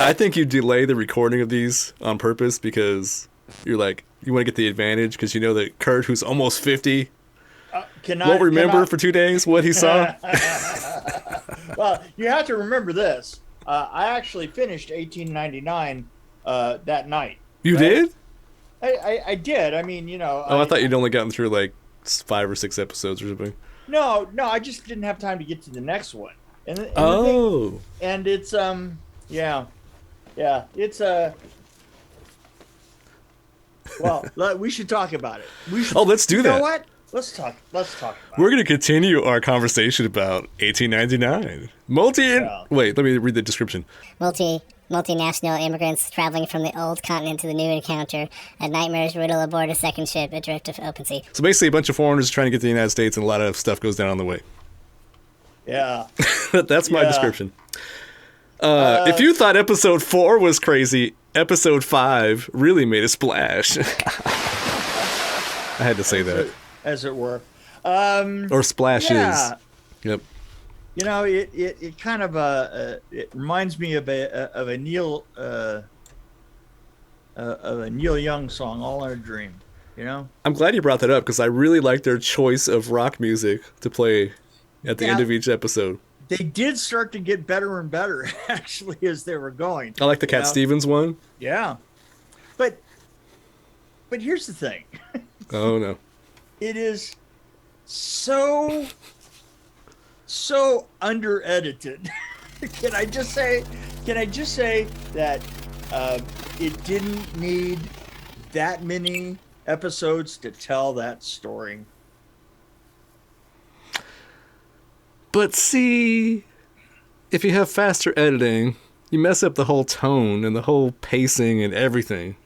I think you delay the recording of these on purpose because you're like, you want to get the advantage because you know that Kurt, who's almost 50, won't remember for 2 days what he saw. Well, you have to remember this. I actually finished 1899 that night. You did? I did. I mean, I thought you'd only gotten through like 5 or 6 episodes or something. No, I just didn't have time to get to the next one. And it's it's well, we should talk about it. Let's do that. You know what? Let's talk about it. We're going to continue our conversation about 1899. Wait, let me read the description. Multinational immigrants traveling from the old continent to the new encounter a nightmare's riddle aboard a second ship adrift of open sea. So basically a bunch of foreigners trying to get to the United States and a lot of stuff goes down on the way. Yeah. That's my description. If you thought episode 4 was crazy, episode 5 really made a splash. I had to say that. As it were. Or splashes. Yeah. Yep. It kind of it reminds me of a Neil Young song, "All in a Dream." I'm glad you brought that up because I really like their choice of rock music to play at the end of each episode. They did start to get better and better actually as they were going. I like the Cat Stevens one. Yeah, but here's the thing. Oh no. It is so under-edited. Can I just say that it didn't need that many episodes to tell that story? But see, if you have faster editing, you mess up the whole tone and the whole pacing and everything.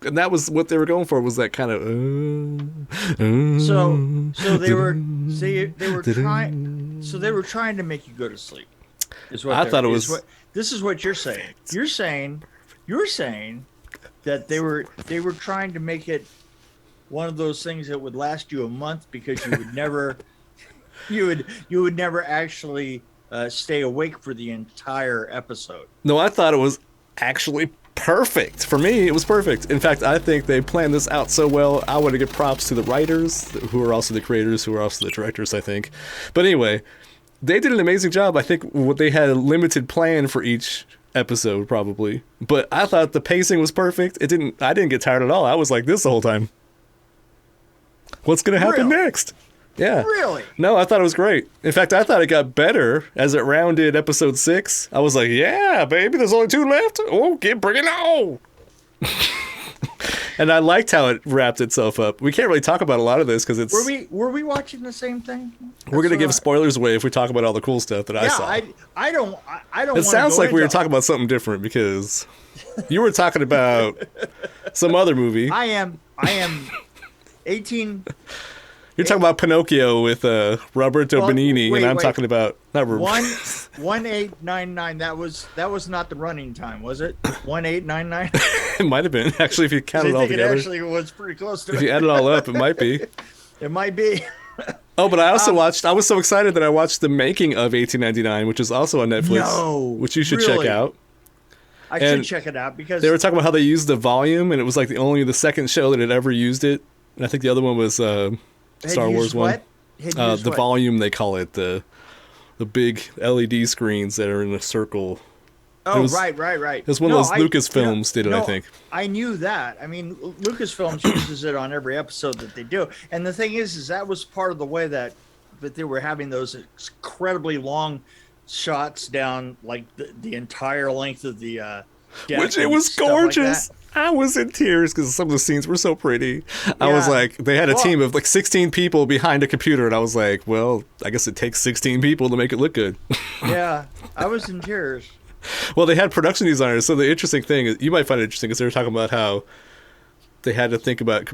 And that was what they were going for, was that kind of so they were trying to make you go to sleep. Is what I thought it was. This is what you're saying. You're saying that they were trying to make it one of those things that would last you a month because you would never you would never actually stay awake for the entire episode. No, I thought it was actually perfect. For me, it was perfect. In fact, I think they planned this out so well. I want to give props to the writers, who are also the creators, who are also the directors, I think. But anyway, they did an amazing job. I think they had a limited plan for each episode, probably. But I thought the pacing was perfect. I didn't get tired at all. I was like this the whole time. What's going to happen next? Yeah. Really? No, I thought it was great. In fact, I thought it got better as it rounded episode 6. I was like, yeah, baby, there's only 2 left. Oh, bring it on. And I liked how it wrapped itself up. We can't really talk about a lot of this because it's... Were we watching the same thing? We're going to give spoilers away if we talk about all the cool stuff that I saw. I don't It sounds like we were talking about something different because you were talking about some other movie. I am 18... You're talking about Pinocchio with Roberto Benigni, and I'm talking about... 1899. That was not the running time, was it? 1899. It might have been, actually, if you count it all together. It actually was pretty close to it. If you add it all up, it might be. It might be. Oh, but I also watched... I was so excited that I watched the making of 1899, which is also on Netflix, which you should check out. I should check it out because they were talking about how they used the volume, and it was like only the second show that had ever used it. And I think the other one was Star Wars one. The volume, they call it, the big LED screens that are in a circle. Oh, right. It was one of those Lucasfilms did it, I think. I knew that. I mean, Lucasfilms uses it on every episode that they do. And the thing is that was part of the way that they were having those incredibly long shots down, like the entire length of the deck. Which it was gorgeous. Like I was in tears because some of the scenes were so pretty. I was like, they had a team of like 16 people behind a computer, and I was like, well, I guess it takes 16 people to make it look good. Yeah, I was in tears. Well, they had production designers, so the interesting thing is, you might find it interesting, is they were talking about how they had to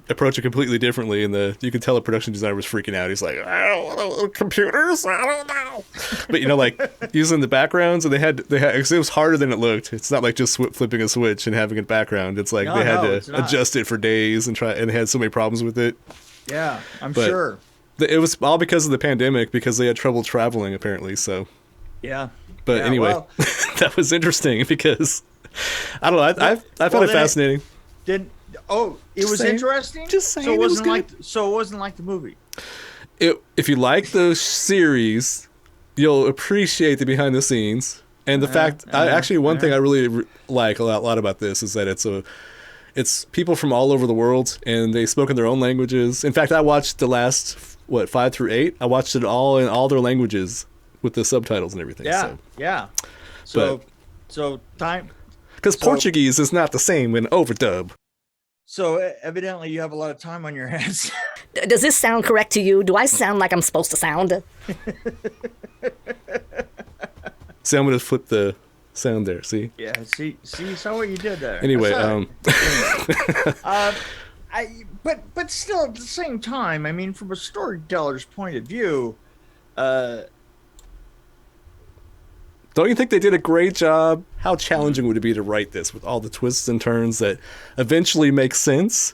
approach it completely differently, and you could tell the production designer was freaking out. He's like, I don't know, computers, I don't know. But like using the backgrounds, and they had it was harder than it looked. It's not like just flipping a switch and having a background. It's like they had to adjust it for days and they had so many problems with it. Yeah, I'm sure. It was all because of the pandemic, because they had trouble traveling apparently. So yeah. But Yeah, anyway, well- that was interesting because I don't know. I found it then fascinating. It was saying. interesting. Just saying, So it was it wasn't like the movie. If you like the series, you'll appreciate the behind the scenes and the fact. One thing I really like a lot about this is that it's people from all over the world and they spoke in their own languages. In fact, I watched the last 5 through 8. I watched it all in all their languages with the subtitles and everything. Yeah, yeah. So time. Because Portuguese is not the same in overdub. So evidently you have a lot of time on your hands. Does this sound correct to you? Do I sound like I'm supposed to sound? See, I'm going to flip the sound there. See? Yeah. See, saw what you did there. Anyway, but still at the same time, I mean, from a storyteller's point of view, don't you think they did a great job? How challenging would it be to write this with all the twists and turns that eventually make sense?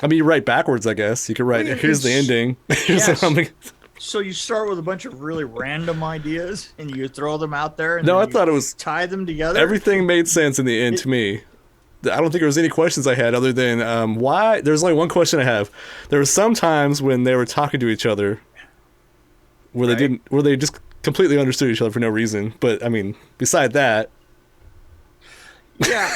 I mean, you write backwards, I guess. You could write, here's the ending. Yes. So you start with a bunch of really random ideas and you throw them out there. And No, then I thought it was... tie them together. Everything made sense in the end to me. I don't think there was any questions I had other than why. There's only one question I have. There were some times when they were talking to each other where they just completely understood each other for no reason. But I mean, beside that, Yeah.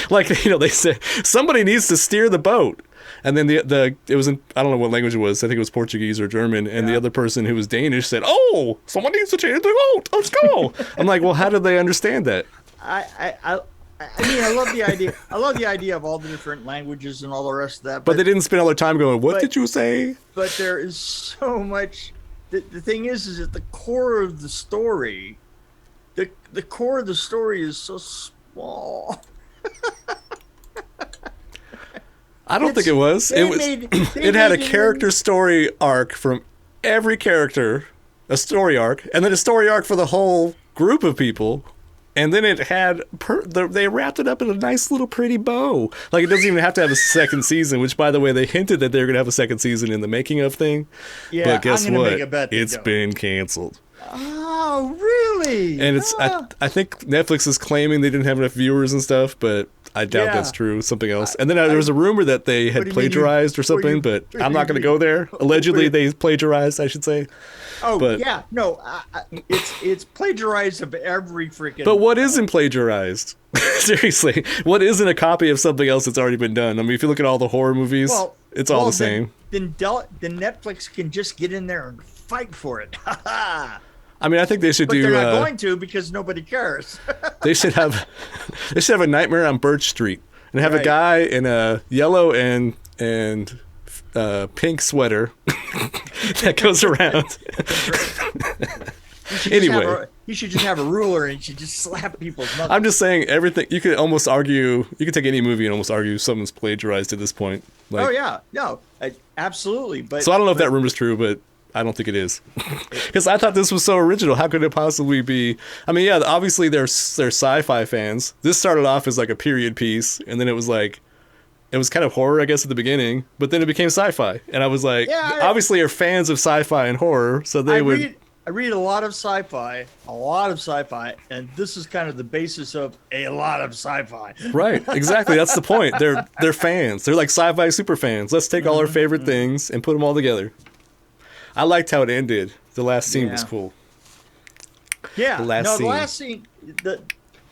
they said somebody needs to steer the boat, and then it was in, I don't know what language it was. I think it was Portuguese or German, and the other person who was Danish said, "Oh, someone needs to change the boat. Let's go." I'm like, well, how did they understand that? I mean, I love the idea. I love the idea of all the different languages and all the rest of that. But they didn't spend all their time going, "What did you say?" But there is so much. The thing is at the core of the story, the core of the story is so small. I don't think it was. It had a character story arc from every character, a story arc, and then a story arc for the whole group of people. And then it had, they wrapped it up in a nice little pretty bow. Like, it doesn't even have to have a second season, which, by the way, they hinted that they were going to have a second season in the making of thing. Yeah, but guess I'm gonna what? make a bet they It's don't. been canceled. Oh, really? And it's, I think Netflix is claiming they didn't have enough viewers and stuff, but I doubt Yeah. that's true. Something else. And then there was a rumor that they What had do you mean plagiarized or something, but I'm not going to go there. Allegedly, they plagiarized, I should say. Oh, but- yeah, no, it's plagiarized of every freaking. But what isn't plagiarized? Seriously, what isn't a copy of something else that's already been done? I mean, if you look at all the horror movies, it's all the same. Then Netflix can just get in there and fight for it. I mean, I think they should But do. they're not going to because nobody cares. They should have a Nightmare on Birch Street and have a Right. guy in a yellow and pink sweater that goes around. Anyway. You should just have a ruler and you should just slap people's knuckles. I'm just saying everything. You could almost argue. You could take any movie and almost argue someone's plagiarized at this point. Like, Oh yeah, no, absolutely. But so I don't know if that rumor's true, but I don't think it is. Because I thought this was so original. How could it possibly be? I mean, yeah, obviously they're sci-fi fans. This started off as like a period piece, and then it was kind of horror, I guess, at the beginning, but then it became sci-fi. And I was like, Yeah, obviously are fans of sci-fi and horror, so they would... I read a lot of sci-fi, and this is kind of the basis of a lot of sci-fi. Right, exactly. That's the point. They're fans. They're like sci-fi super fans. Let's take all our favorite things and put them all together. I liked how it ended. The last scene was cool. Yeah, The last scene.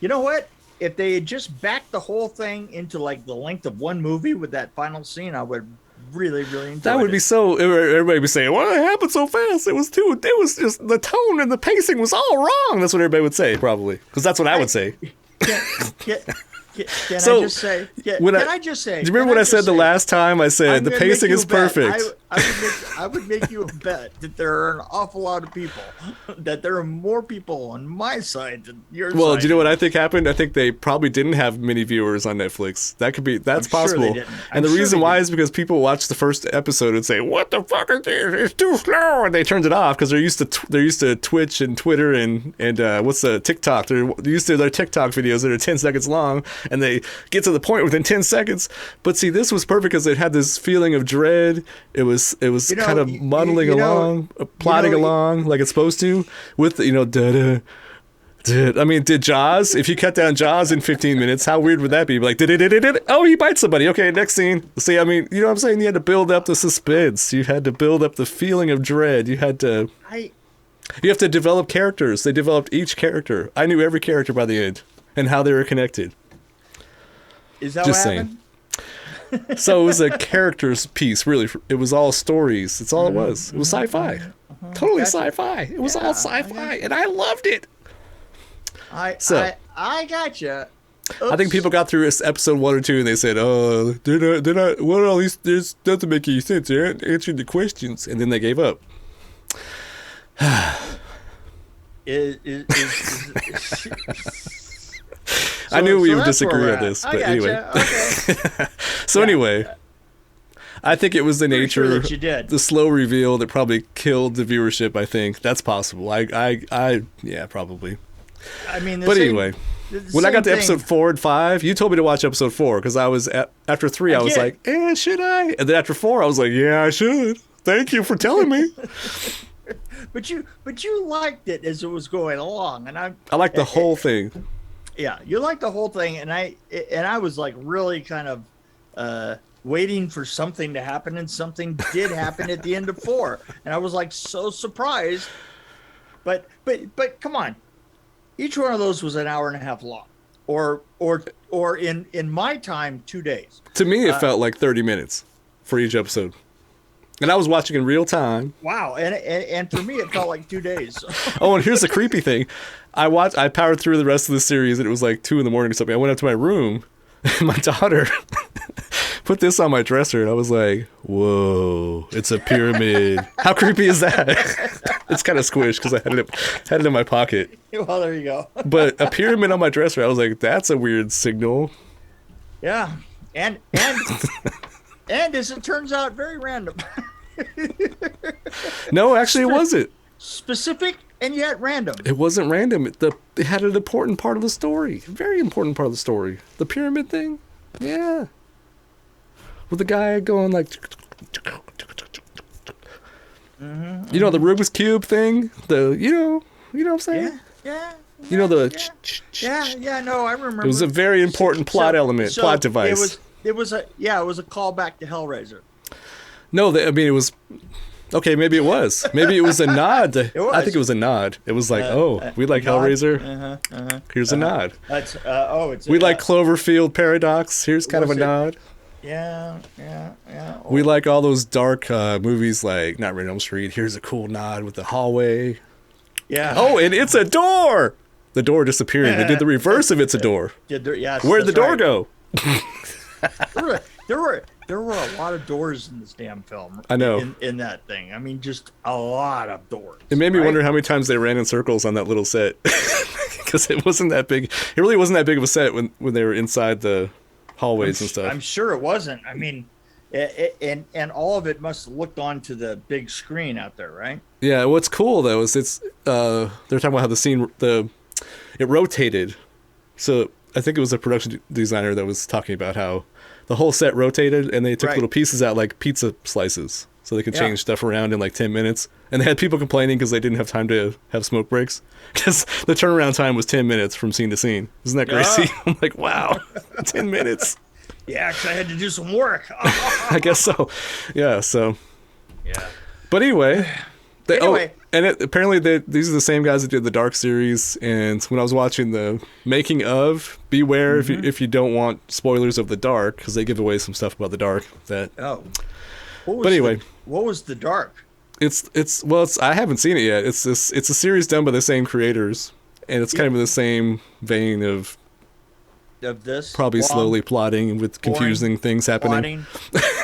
You know what? If they had just backed the whole thing into like the length of one movie with that final scene, I would really, really enjoy That would be so... Everybody would be saying, well, it happened so fast. It was just... The tone and the pacing was all wrong. That's what everybody would say, probably. Because that's what I would say. Can So, I just say? Can when I just say? Do you remember what I said the last time? I said I'm the gonna pacing make you is a bet. perfect. I would make you a bet that there are an awful lot of people, that there are more people on my side than your side. Well, do you know what I think happened? I think they probably didn't have many viewers on Netflix. That's I'm sure they possible. didn't. And the I'm sure reason they why didn't. is because people watched the first episode and say, "What the fuck is this? It's too slow," and they turned it off because they're used to Twitch and Twitter and what's the TikTok? They're used to their TikTok videos that are 10 seconds long, and they get to the point within 10 seconds. But see, this was perfect because it had this feeling of dread. It was kind of muddling along, plodding along like it's supposed to, with da-da. I mean, did Jaws, if you cut down Jaws in 15 minutes, how weird would that be? Like, oh, he bites somebody. Okay, next scene. See, I mean, you know what I'm saying? You had to build up the suspense. You had to build up the feeling of dread. You have to develop characters. They developed each character. I knew every character by the end and how they were connected. Is that Just what saying. happened? So it was a characters piece, really. It was all stories. That's all it was. It was sci-fi. Totally sci-fi. It was all sci-fi, and I loved it. I gotcha. Oops. I think people got through episode 1 or 2 and they said, "Oh, they're not. Well, this doesn't make any sense. They aren't answering the questions," and then they gave up. I knew we would disagree on this, but anyway. Okay. So anyway, I think it was the nature, sure that you did. The slow reveal that probably killed the viewership. I think that's possible. Yeah, probably. I mean, but anyway, when I got to episode 4 and 5, you told me to watch episode 4 because I was after 3, I was like, should I? And then after 4, I was like, yeah, I should. Thank you for telling me. But you liked it as it was going along, and I liked the whole thing. Yeah, you liked the whole thing, and I was like really kind of waiting for something to happen, and something did happen at the end of 4, and I was like so surprised. But come on. Each one of those was an hour and a half long, or in my time, 2 days. To me, it felt like 30 minutes for each episode, and I was watching in real time. Wow, and for me, it felt like 2 days. Oh, and here's the creepy thing: I powered through the rest of the series, and it was like 2 a.m. or something. I went up to my room, and my daughter put this on my dresser, and I was like, "Whoa, it's a pyramid! How creepy is that?" It's kind of squished because I had it in my pocket. Well, there you go. But a pyramid on my dresser, I was like, "That's a weird signal." Yeah, and as it turns out, very random. No, actually, it wasn't. Specific and yet random. It wasn't random. It had an important part of the story. A very important part of the story. The pyramid thing. Yeah. With the guy going like... Mm-hmm. You know, the Rubik's Cube thing? You know what I'm saying? Yeah. You know the... Yeah, no, I remember. It was a very important plot element, plot device. It was a callback to Hellraiser. No, it was... Okay, maybe it was. Maybe it was a nod. It was. I think it was a nod. It was like, we like Hellraiser. Here's a nod. That's we like Cloverfield Paradox. Here's kind of a nod. Yeah. We like all those dark movies like Nightmare on Elm Street. Here's a cool nod with the hallway. Yeah. Oh, and it's a door. The door disappearing. They did the reverse of it's a door. Yes, Where'd the door go? There were a lot of doors in this damn film. I know. In that thing. I mean, just a lot of doors. It made me wonder how many times they ran in circles on that little set. Because it wasn't that big. It really wasn't that big of a set when they were inside the hallways and stuff. I'm sure it wasn't. I mean, and all of it must have looked onto the big screen out there, right? Yeah, what's cool, though, is they're talking about how the scene, it rotated. So I think it was a production designer that was talking about how the whole set rotated, and they took little pieces out like pizza slices, so they could change stuff around in like 10 minutes. And they had people complaining because they didn't have time to have smoke breaks, because the turnaround time was 10 minutes from scene to scene. Isn't that crazy? I'm like, wow, 10 minutes. Yeah, because I had to do some work. I guess so. Yeah, so. Yeah. But anyway. Apparently these are the same guys that did the Dark series, and when I was watching the making of, beware if you don't want spoilers of the Dark, because they give away some stuff about the Dark. What was the Dark? I haven't seen it yet. It's a series done by the same creators, and it's kind of in the same vein of this, probably slowly plotting with confusing things happening.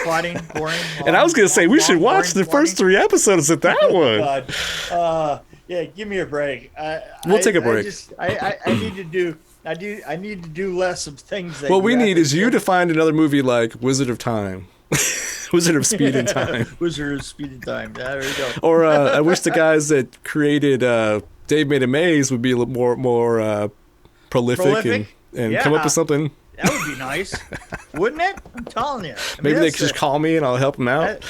Plotting, boring. And I was going to say we should watch the first 3 episodes of that one. God. Yeah, give me a break. We'll take a break. I need to do less of things. What we need is you to find another movie like Wizard of Time. Wizard of Speed and Time. Wizard of Speed and Time. There we go. Or I wish the guys that created Dave Made a Maze would be a little more prolific. And come up with something That would be nice, wouldn't it? I'm telling you. I mean, Maybe they that's could just call me and I'll help them out.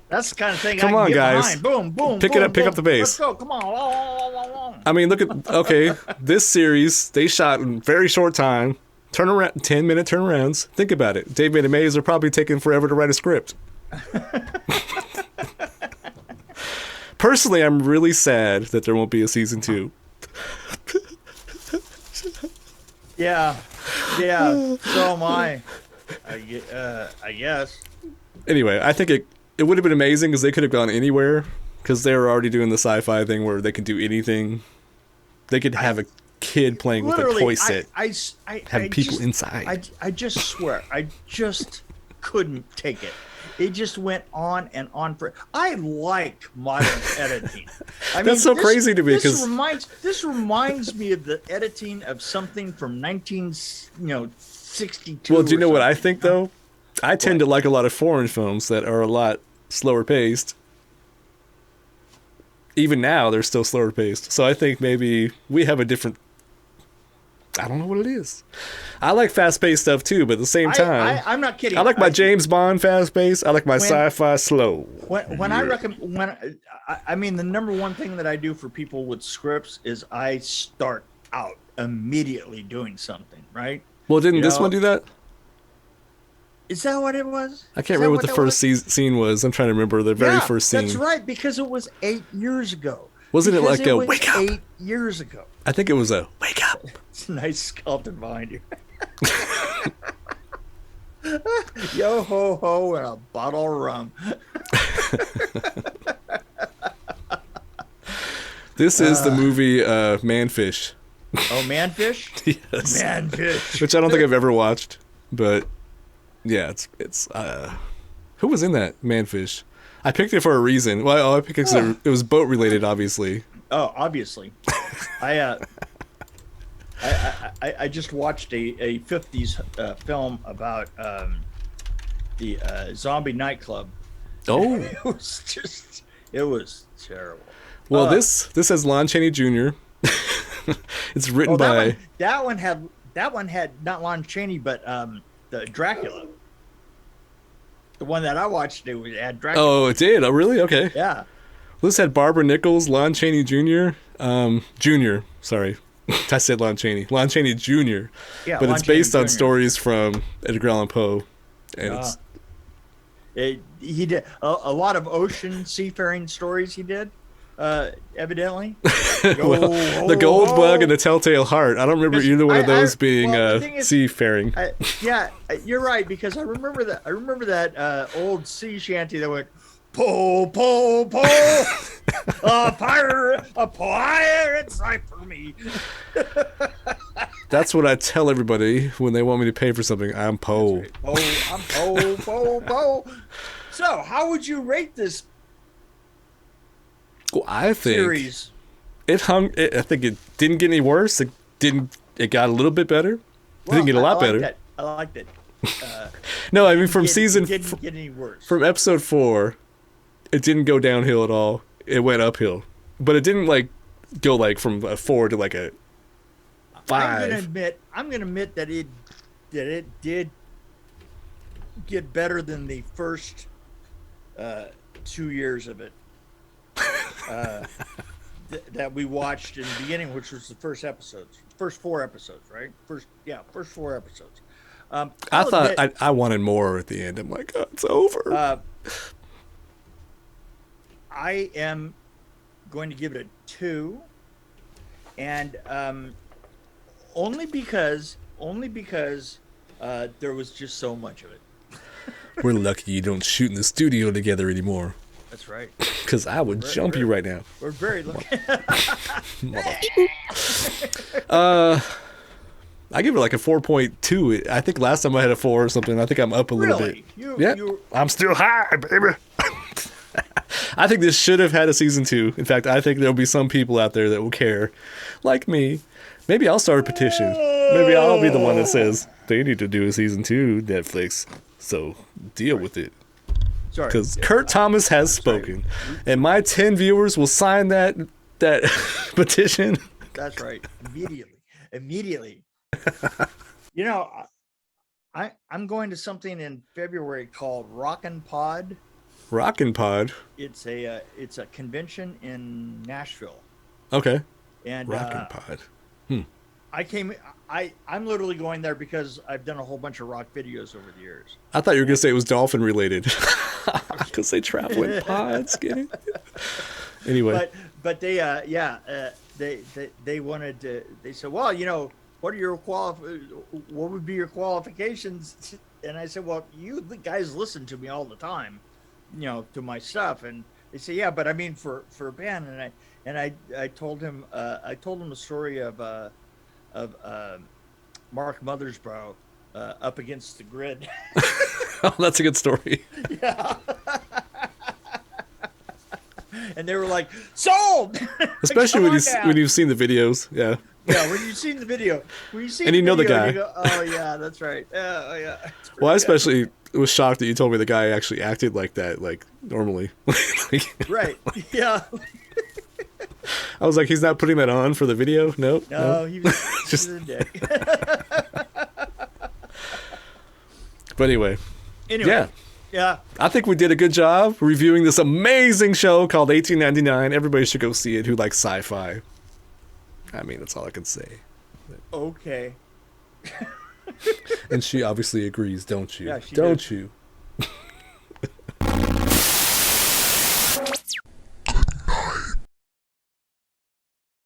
That's the kind of thing. Come I can on, get guys. behind. Boom, boom. Pick boom, it up. Pick boom. up the pace. Let's go. Come on. I mean, look at this series. They shot in very short time. 10-minute turnarounds. Think about it. David and Mays are probably taking forever to write a script. Personally, I'm really sad that there won't be a season 2. Yeah. So am I. I guess. Anyway, I think it would have been amazing because they could have gone anywhere because they were already doing the sci-fi thing where they could do anything. They could have a kid playing with a toy set. Have people inside. I just swear, I just couldn't take it. It just went on and on for. I like modern editing. I mean, That's so crazy to me because this reminds me of the editing of something from 1962. Well, do you know what I think though? I tend to like a lot of foreign films that are a lot slower paced. Even now, they're still slower paced. So I think maybe we have a different. I don't know what it is. I like fast-paced stuff too, but at the same time, I'm not kidding. I like my James Bond fast-paced. I like my sci-fi slow. When I recommend, I mean, the number one thing that I do for people with scripts is I start out immediately doing something, right? Well, didn't this one do that? Is that what it was? I can't remember what the first scene was. I'm trying to remember the very first scene. That's right, because it was 8 years ago. Wasn't it like a wake up? 8 years ago. I think it was a wake up. It's a nice skeleton behind you. Yo ho ho and a bottle of rum. This is the movie Manfish. Oh, Manfish? Yes. Manfish. Which I don't think I've ever watched, but yeah, it's who was in that Manfish? I picked it for a reason. Well, I picked it 'cause it was boat related, obviously. Oh, obviously. I just watched a 50s film about the zombie nightclub. Oh. It was terrible. Well, this has Lon Chaney Jr. It's written by that one had not Lon Chaney but the Dracula. The one that I watched, it had Dracula. Oh, it did. Oh, really? Okay. Yeah. This had Barbara Nichols, Lon Chaney Jr. Sorry, I said Lon Chaney. Lon Chaney Jr. Yeah, but Lon it's based Chaney on Jr. stories from Edgar Allan Poe, and he did a lot of ocean seafaring stories. He did, evidently. The Gold Bug and the Telltale Heart. I don't remember either one of those being seafaring. Yeah, you're right because I remember that old sea shanty that went po po po. A pirate sight for me. That's what I tell everybody when they want me to pay for something. I'm Poe. Right. I'm Poe. So, how would you rate this Well, I think series? I think it didn't get any worse. It got a little bit better. It didn't get a lot better. I liked it. No, I mean from It didn't get any worse. From episode 4, it didn't go downhill at all. It went uphill, but it didn't go from a 4 to a 5. I'm gonna admit that it did get better than the first 2 years of it that we watched in the beginning, which was the first 4 episodes, right? First 4 episodes. I thought I wanted more at the end. I'm like, oh, it's over. I am going to give it a 2, and only because there was just so much of it. We're lucky you don't shoot in the studio together anymore. That's right. Because I would jump you right now. We're very lucky. I give it a 4.2. I think last time I had a 4 or something. I think I'm up a little bit. I'm still high, baby. I think this should have had a season 2. In fact, I think there'll be some people out there that will care, like me. Maybe I'll start a petition. Maybe I'll be the one that says they need to do a season 2, Netflix. So deal with it. Sorry. Because Kurt Thomas has spoken, and my 10 viewers will sign that petition. That's right. Immediately. immediately. You know, I'm going to something in February called Rockin' Pod. Rockin' Pod. It's a convention in Nashville. Okay. And Rockin' Pod. I'm literally going there because I've done a whole bunch of rock videos over the years. I thought you were gonna say it was dolphin related, because they travel in pods. Get it? Anyway. But they they wanted to. They said, well, you know, what would be your qualifications? And I said, well, you guys listen to me all the time, you know, to my stuff. And they say, yeah, but I mean for a band. And I told him a story of Mark Mothersbaugh up against the grid. Oh, that's a good story. Yeah. And they were like, sold. Especially when you've seen the videos. Yeah. Yeah, when you've seen the video. And you know the guy. You go, oh yeah, that's right. Oh yeah. Well, I especially was shocked that you told me the guy actually acted like that, like normally. Right. Yeah. I was like, he's not putting that on for the video? Nope. No, he was just a dick. But anyway. Yeah. Yeah. I think we did a good job reviewing this amazing show called 1899. Everybody should go see it who likes sci-fi. I mean, that's all I can say. Okay. And she obviously agrees, don't you? Yeah, she don't did. you?